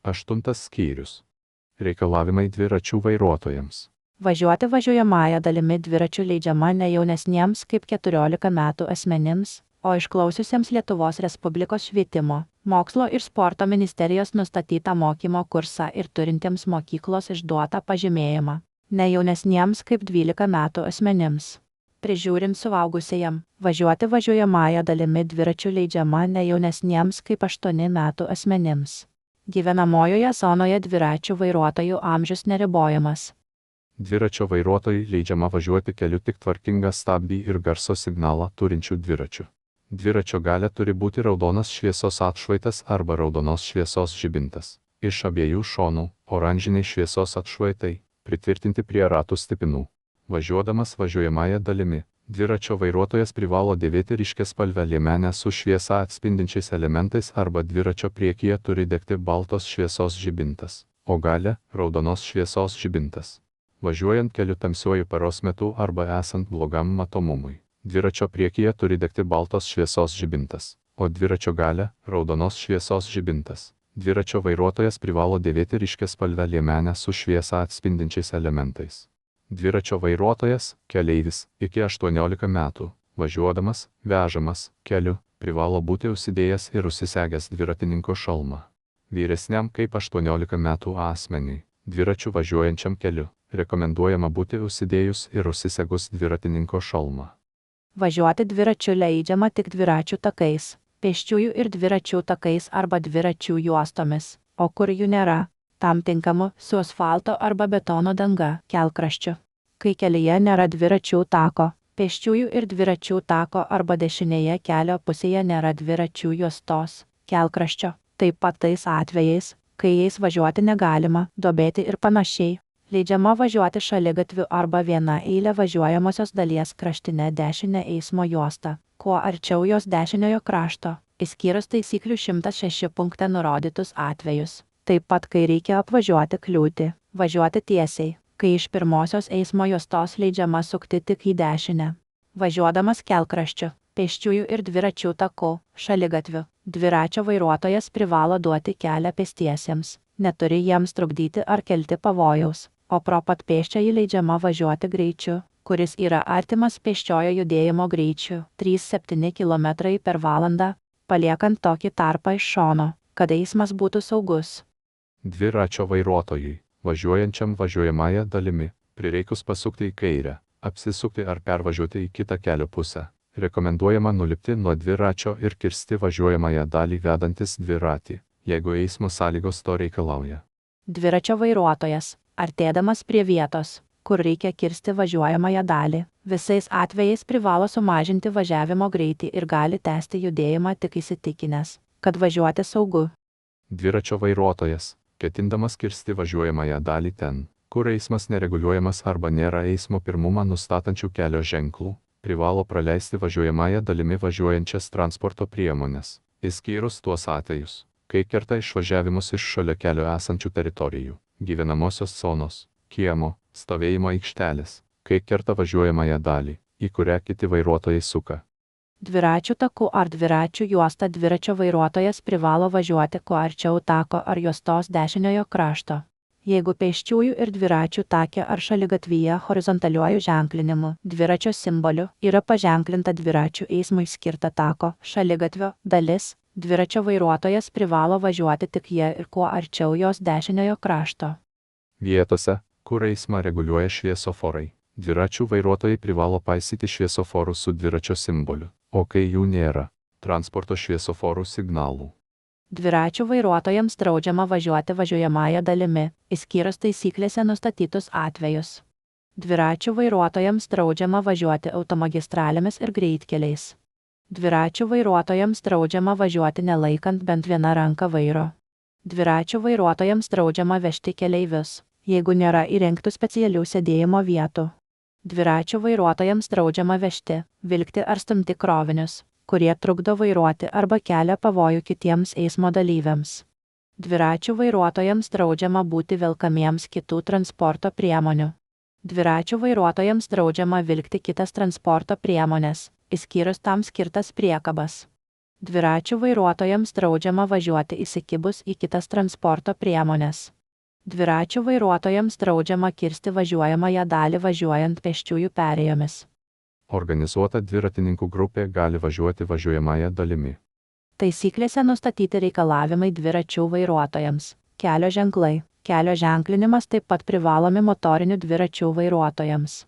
8 skyrius. Reikalavimai dviračių vairuotojams. Važiuoti važiuojamąja dalimi dviračiu leidžiama ne jaunesniems kaip 14 metų asmenims, o išklausiusiems Lietuvos Respublikos švietimo, mokslo ir sporto ministerijos nustatytą mokymo kursą ir turintiems mokyklos išduotą pažymėjimą, ne jaunesniems kaip 12 metų asmenims. Prižiūrint suaugusiajam, važiuoti važiuojamąja dalimi dviračiu leidžiama ne jaunesniems kaip 8 metų asmenims. Gyvenamojoje zonoje dviračių vairuotojų amžius neribojamas. Dviračio vairuotojai leidžiama važiuoti keliu tik tvarkingą stabdį ir garso signalą turinčių dviračių. Dviračio gale turi būti raudonas šviesos atšvaitas arba raudonos šviesos žibintas. Iš abiejų šonų oranžiniai šviesos atšvaitai, pritvirtinti prie ratų stipinų. Važiuodamas važiuojamąja dalimi, dviračio vairuotojas privalo dėvėti ryškiaspalvę liemenę su šviesą atspindinčiais elementais arba dviračio priekyje turi degti baltos šviesos žibintas, o gale raudonos šviesos žibintas. Važiuojant keliu tamsiuoju paros metu arba esant blogam matomumui, dviračio priekyje turi degti baltos šviesos žibintas, o dviračio gale raudonos šviesos žibintas. Dviračio vairuotojas privalo dėvėti ryškiaspalvę liemenę su šviesą atspindinčiais elementais. Dviračio vairuotojas, keleivis, iki 18 metų, važiuodamas, vežamas, keliu, privalo būti užsidėjęs ir užsisegęs dviratininko šalmą. Vyresniam kaip 18 metų asmeniui, dviračiu važiuojančiam keliu, rekomenduojama būti užsidėjus ir užsisegus dviratininko šalmą. Važiuoti dviračiu leidžiama tik dviračių takais, pėsčiųjų ir dviračių takais arba dviračių juostomis, o kur jų nėra, tam tinkamu su asfalto arba betono danga kelkraščiu. Kai kelyje nėra dviračių tako, pėsčiųjų ir dviračių tako arba dešinėje kelio pusėje nėra dviračių juostos kelkraščio, taip pat tais atvejais, kai jais važiuoti negalima, duobėti ir panašiai. Leidžiama važiuoti šaligatviu arba viena eilė važiuojamosios dalies kraštinę dešinę eismo juostą, kuo arčiau jos dešiniojo krašto, išskyrus taisyklių 106 punkte nurodytus atvejus. Taip pat kai reikia apvažiuoti kliūtį, važiuoti tiesiai, kai iš pirmosios eismo juostos leidžiama sukti tik į dešinę. Važiuodamas kelkraščiu, pėsčiųjų ir dviračių taku, šaligatviu, dviračio vairuotojas privalo duoti kelią pėstiesiems, neturi jiems trukdyti ar kelti pavojaus, o pro pat pėsčiąjį leidžiama važiuoti greičiu, kuris yra artimas pėsčiojo judėjimo greičiu 3,7 km/h, paliekant tokį tarpą iš šono, kad eismas būtų saugus. Dviračio vairuotojui, važiuojančiam važiuojamąja dalimi, prireikus pasukti į kairę, apsisukti ar pervažiuoti į kitą kelio pusę. Rekomenduojama nulipti nuo dviračio ir kirsti važiuojamąją dalį vedantis dviratį, jeigu eismo sąlygos to reikalauja. Dviračio vairuotojas, artėdamas prie vietos, kur reikia kirsti važiuojamąją dalį, visais atvejais privalo sumažinti važiavimo greitį ir gali tęsti judėjimą tik įsitikinęs, kad važiuoti saugu. Dviračio vairuotojas, ketindamas kirsti važiuojamąją dalį ten, kur eismas nereguliuojamas arba nėra eismo pirmumą nustatančių kelio ženklų, privalo praleisti važiuojamąją dalimi važiuojančias transporto priemonės, išskyrus tuos atvejus, kai kerta išvažiavimus iš šalia kelio esančių teritorijų, gyvenamosios zonos, kiemo, stovėjimo aikštelės, kai kerta važiuojamąją dalį, į kurią kiti vairuotojai suka. Dviračių taku ar dviračių juosta dviračio vairuotojas privalo važiuoti kuo arčiau tako ar juostos dešiniojo krašto. Jeigu pėsčiųjų ir dviračių take ar šaligatvyje horizontaliuoju ženklinimu, dviračio simboliu, yra paženklinta dviračių eismui skirta tako, šaligatvio dalis, dviračio vairuotojas privalo važiuoti tik jie ir kuo arčiau jos dešiniojo krašto. Vietose, kur eismą reguliuoja šviesoforai, dviračių vairuotojai privalo paisyti šviesoforų su dviračio simboliu, o kai jų nėra, transporto šviesoforų signalų. Dviračių vairuotojams draudžiama važiuoti važiuojamąja dalimi, išskyrus taisyklėse nustatytus atvejus. Dviračių vairuotojams draudžiama važiuoti automagistralėmis ir greitkeliais. Dviračių vairuotojams draudžiama važiuoti nelaikant bent viena ranka vairo. Dviračių vairuotojams draudžiama vežti keleivius, jeigu nėra įrengtų specialių sėdėjimo vietų. Dviračių vairuotojams draudžiama vežti, vilkti ar stumti krovinius, kurie trukdo vairuoti arba kelia pavojų kitiems eismo dalyviams. Dviračių vairuotojams draudžiama būti velkamiems kitų transporto priemonių. Dviračių vairuotojams draudžiama vilkti kitas transporto priemonės, išskyrus tam skirtas priekabas. Dviračių vairuotojams draudžiama važiuoti įsikibus į kitas transporto priemones. Dviračių vairuotojams draudžiama kirsti važiuojamąją dalį važiuojant pėsčiųjų perėjomis. Organizuota dviratininkų grupė gali važiuoti važiuojamąją dalimi. Taisyklėse nustatyti reikalavimai dviračių vairuotojams. Kelio ženklai. Kelio ženklinimas taip pat privalomi motorinių dviračių vairuotojams.